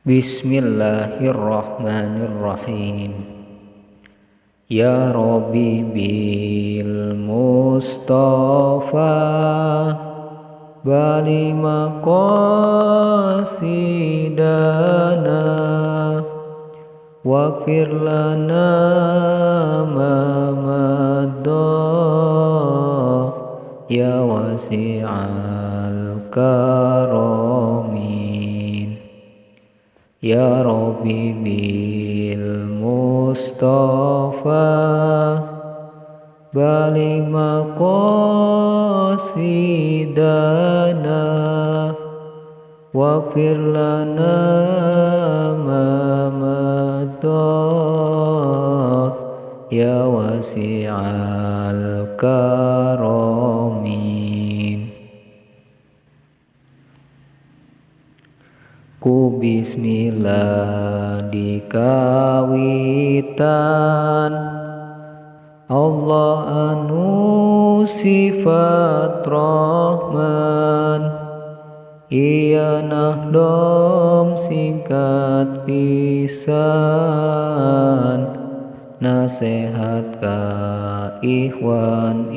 Bismillahirrahmanirrahim. Ya Rabbi bil Mustafa bali maqasidana waghfir lana ma madha ya wasi'al karamin. Ya Rabbi bil Mustafa bali maqasidana waghfir lana ma madha ya wasi'al karamin. Ku bismillah dikawitan Allah anu sifat Rahman, iya nahdom singkat pisan nasehat ka ikhwan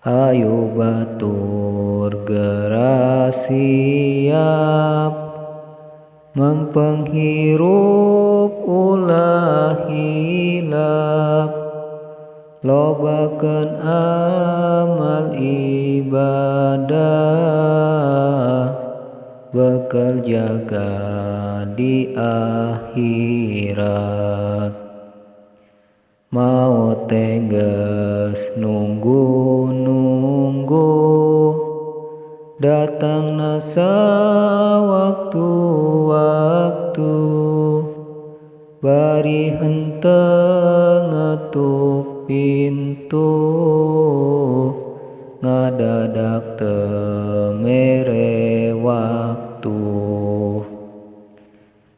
hayu batur gerak siap mempenghirup ulah hilap lobakeun amal ibadah bekerja di akhirat. Maut geus nunggu datang nasa waktu-waktu bari henteu ngetuk pintu ngadadak teu mere waktu.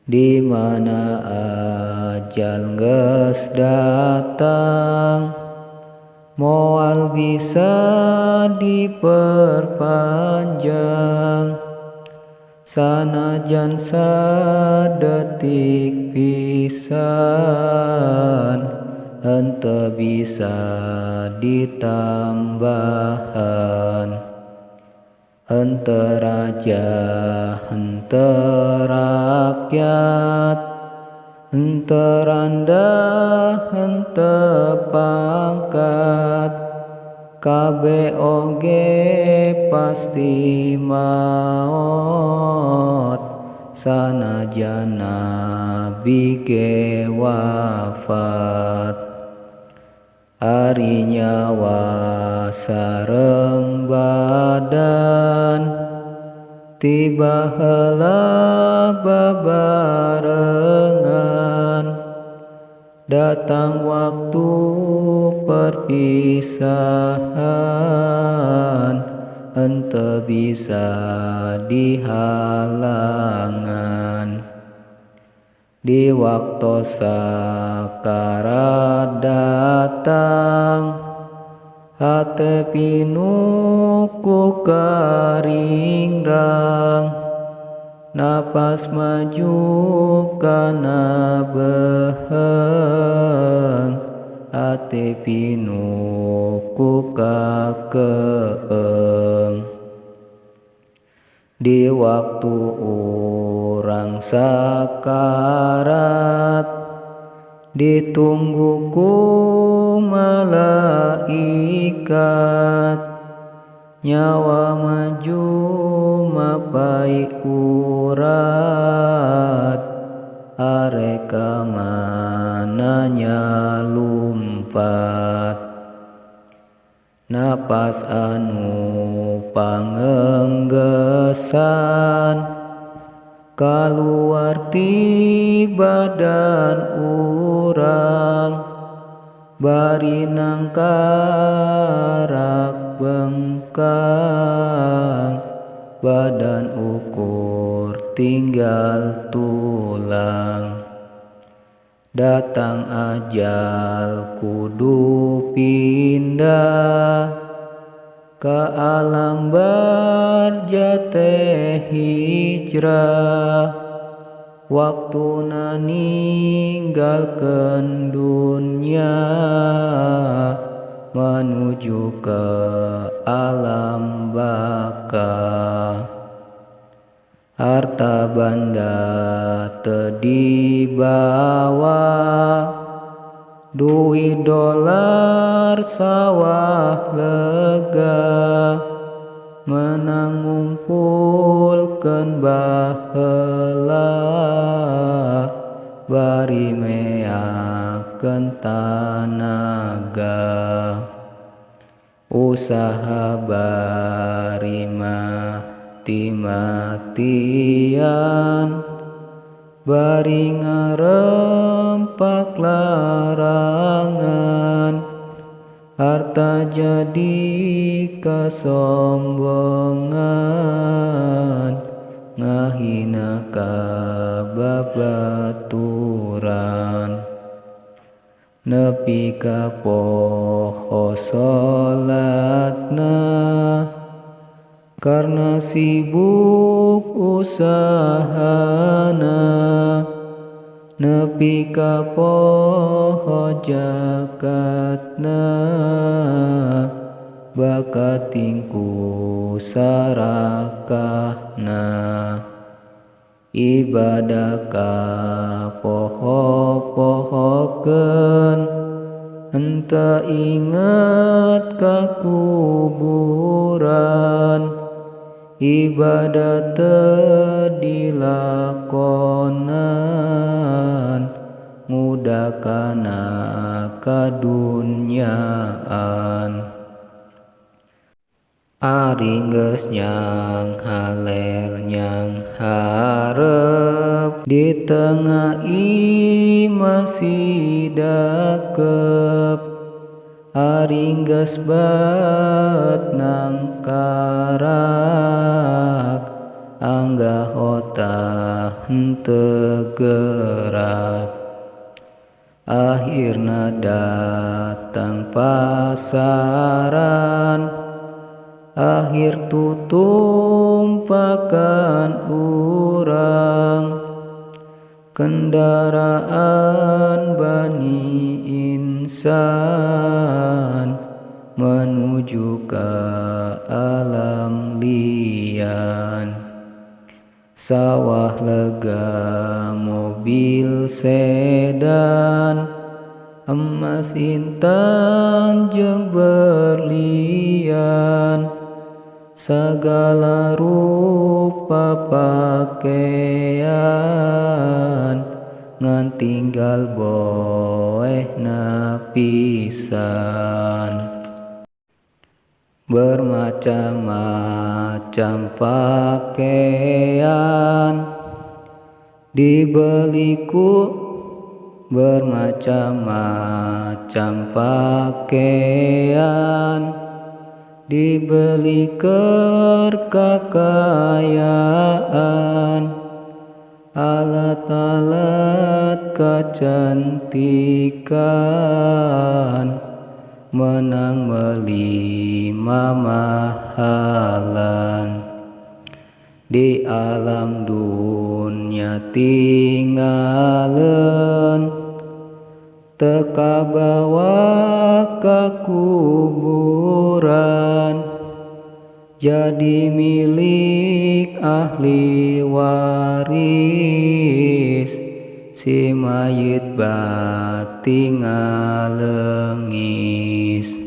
Di mana ajal geus datang moal bisa diperpanjang sanajan sadetik pisan henteu bisa ditambahan. Henteu raja, henteu rakyat, henteu randah, henteu pangkat, kabe oge pasti maot sanajan nabi ge wafat. Ari nyawa sareng badan tiba heula babarengan datang waktu perpisahan henteu bisa dihalangan. Di waktu sakarat datang hate pinuku karingrang napas maju kana beheng hate pinuku kakeeng. Di waktu urang sakarat ditunggu ku malaikat nyawa maju mapai urat areka mananya lumpat. Napas anu pangenggesan kaluar ti badan urang bari nangkarak bengkang badan ukur tinggal tulang. Datang ajal kudu pindah ka alam barja teh hijrah, waktuna ninggalkeun dunya menuju ke alam baka. Harta banda teu dibawa, duit dolar sawah lega, menang ngumpulkeun baheula, bari meakeun tanaga. Usaha bari mati-matian, bari ngarempak larangan, harta jadi kasombongan, ngahina ka babaturan. Nepi ka poho salatna, karna sibuk usahana. Nepi ka poho jakatna, bakat tingku sarakahna. Ibadah ka poho-pohokeun, henteu inget ka kuburan. Ibadah teu dilakonan, ngudak kana kadunyaan. Ari geus nyang haler nyang hareup, di tengah masih dakep. Ari geus baet nang karak, anggah otah henteu gerak. Akhirna datang pasaran, akhir tutumpakan urang. Kendaraan Bani Insan menuju ke alam lian. Sawah lega mobil sedan, emas intan jeung berlian. Sagala rupa pakaian, ngan tinggal boehna pisan. Bermacam-macam pakaian dibeli ku, bermacam-macam pakaian dibeli keur kakayaan. Alat-alat kecantikan, menang meuli mamahalan. Di alam dunya tinggalin, teu kabawa ka kuburan. Jadi milik ahli waris, si mayit bati ngalengis.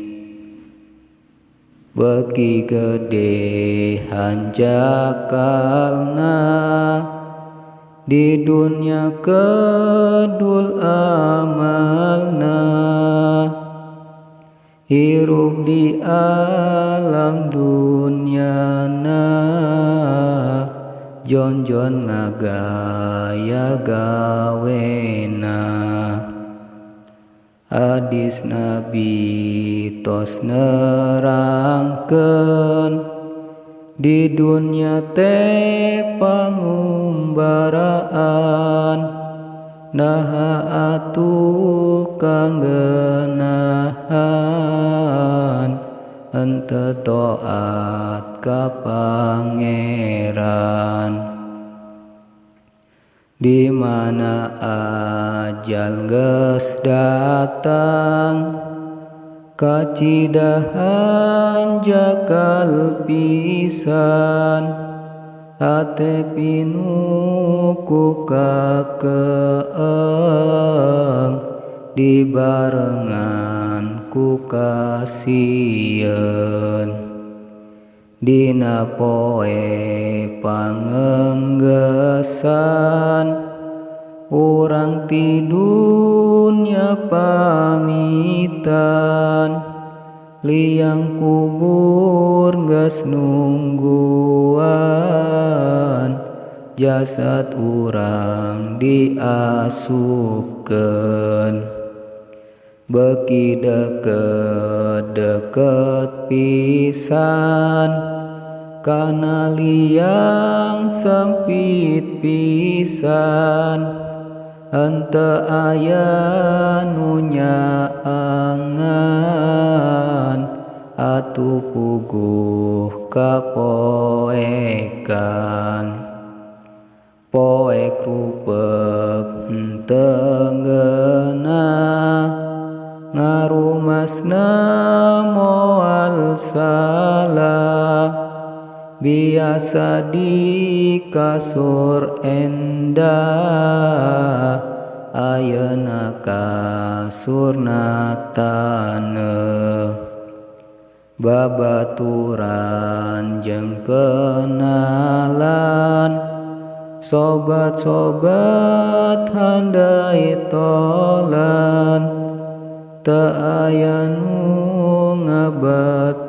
Beki gede hanjakalna, di dunia kedul amalna. Hirup di alam dunyana, jon-jon ngagaya gawena. Hadis Nabi tos nerangkeun, di dunya teh pangumbaraan. Naha atuh kangeunahan, henteu taat ka Pangeran. Di mana ajal geus datang, kacidahan jakal pisan, hate pinuku kakeeng, dibarengan ku kasieun. Dina poe pangenggesan, urang ti dunya pamitan, liang kubur geus nungguan, jasad urang diasupkeun. Beki deket-deket pisan, kana liang sempit pisan, henteu aya nu nyaangan, atuh puguh kapoekan. Poek rupek henteu ngeunah, ngarumasna moal salah, biasa di kasur endah, ayeuna kasurna taneuh. Babaturan jeung kenalan, sobat-sobat handai tolan, teu aya nu ngabaturan,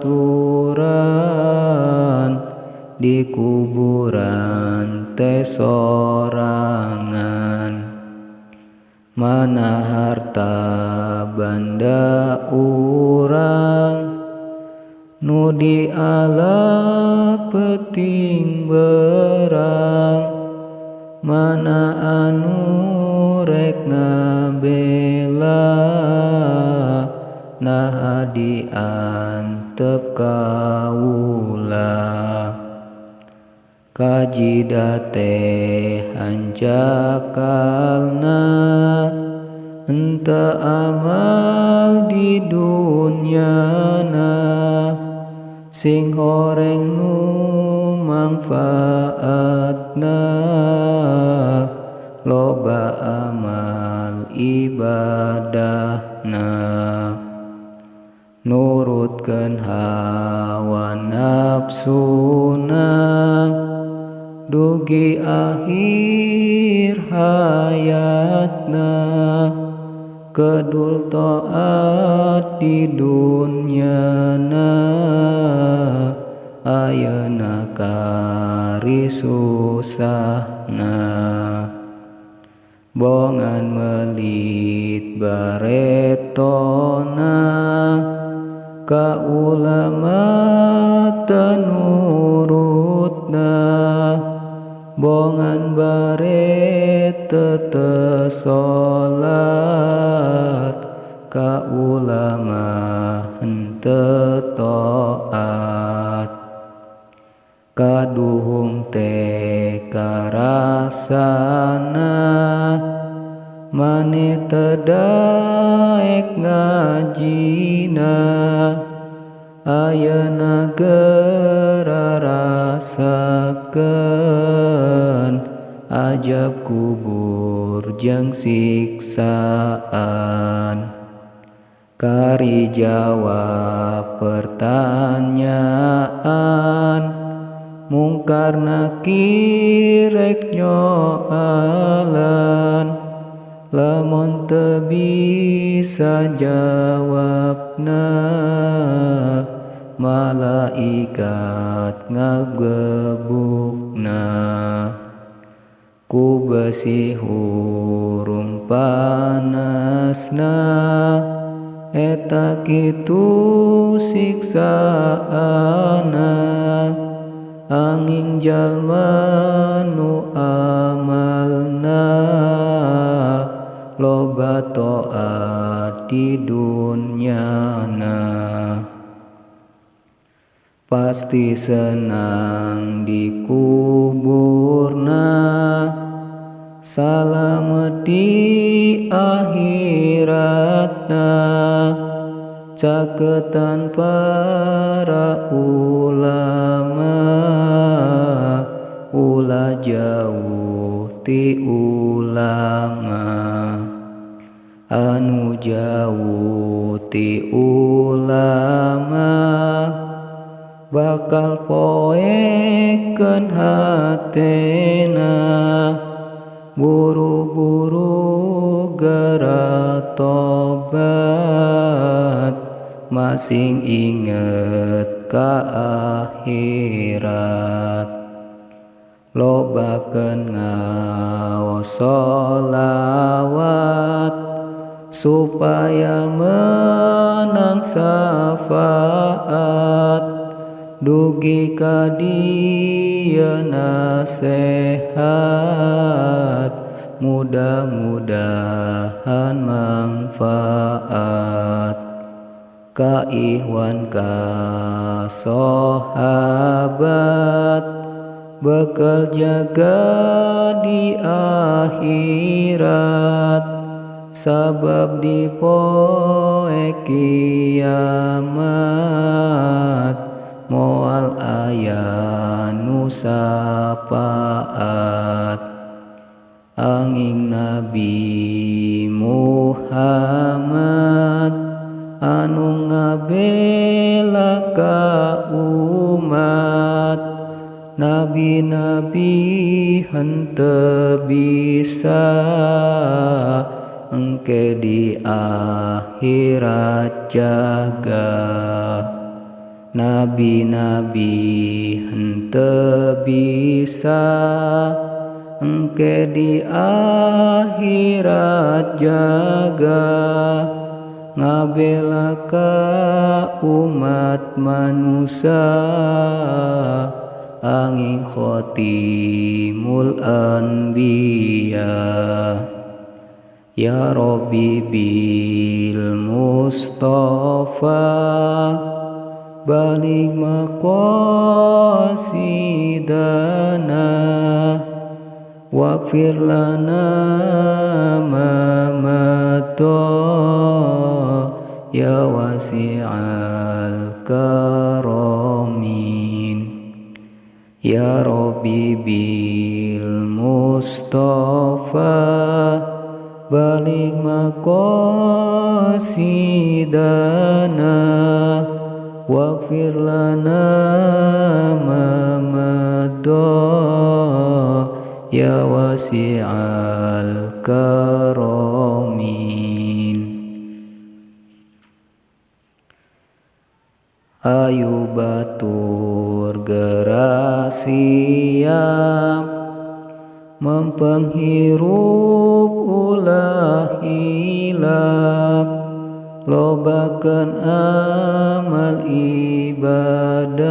di kuburan teh sorangan. Mana harta banda urang, nu dialap peuting berang, mana anu rek ngabela, nah diantep kaula. Kajida teh hanjakalna, henteu amal di dunyana, sing horeng nu mangfaatna, loba amal ibadahna. Nurutkeun hawa nafsuna, dugi akhir hayatna, kedul taat di dunyana, ayeuna kari susahna. Bongan melit baretona, ka ulama teu nurutna, bongan baret teu salat, ka ulama henteu taat. Kaduhung teh karasana, maneh teu daek ngajina, ayeuna geura rasakeun, ajab kubur jeung siksaan. Kari jawab pertanyaan, mungkar nakir rek nyoalan, lamun teu bisa jawabna, malaikat ngagebukna. Ku besi hurung panasna, eta kitu siksaana, anging jalma nu amalna, loba taat di dunyana. pasti senang di kuburna, salamet di akhiratna, caketan para ulama, ulah jauh ti ulama, anu jauh ti ulama, bakal poekeun hatena, buru-buru geura tobat, masing inget ka akhirat. Lobakeun ngaos sholawat, supaya menang syafaat, dugi ka Dieu nasehat, mudah-mudahan manfaat. Ka ikhwan ka sahabat, bekal jaga di akhirat, sabab di poe kiamat, moal aya nu sapaat. Anging Nabi Muhammad anu ngabela ka umat, nabi-nabi henteu bisa engke di akhirat jaga. Nabi-nabi henteu bisa engke di akhirat jaga, ngabela ka umat manusia, angin khotimul anbiya. Ya Rabbi bil Mustafa, balik maqasidana, waghfir lana ma madha, ya wasi'al karamin. Ya Rabbi bil Mustafa, balik maqasidana, waghfir lana ma madha, ya wasi'al karamin. Ayu batur geura siap, mempenghirup ulah hilap, lobakeun amal ibadah,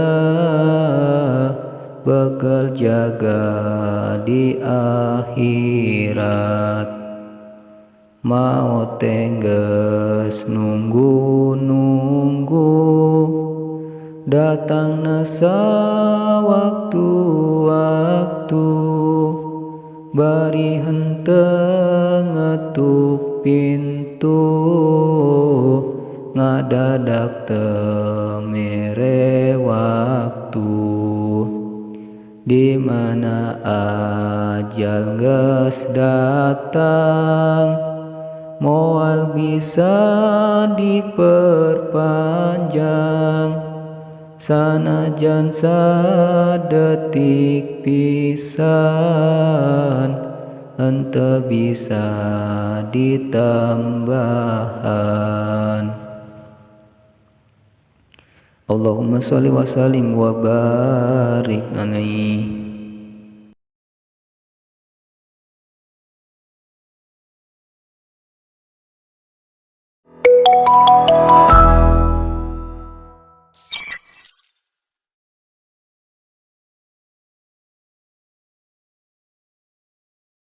bekal jaga di akhirat. Maot geus nunggu-nunggu, datangna sawaktu-waktu, bari henteu ngetuk pintu, ngadadak teu mere waktu. Di mana ajal geus datang, moal bisa diperpanjang, sanajan sadetik pisan, henteu bisa ditambahan. Allahumma sholli wa sallim wa barik alaihi.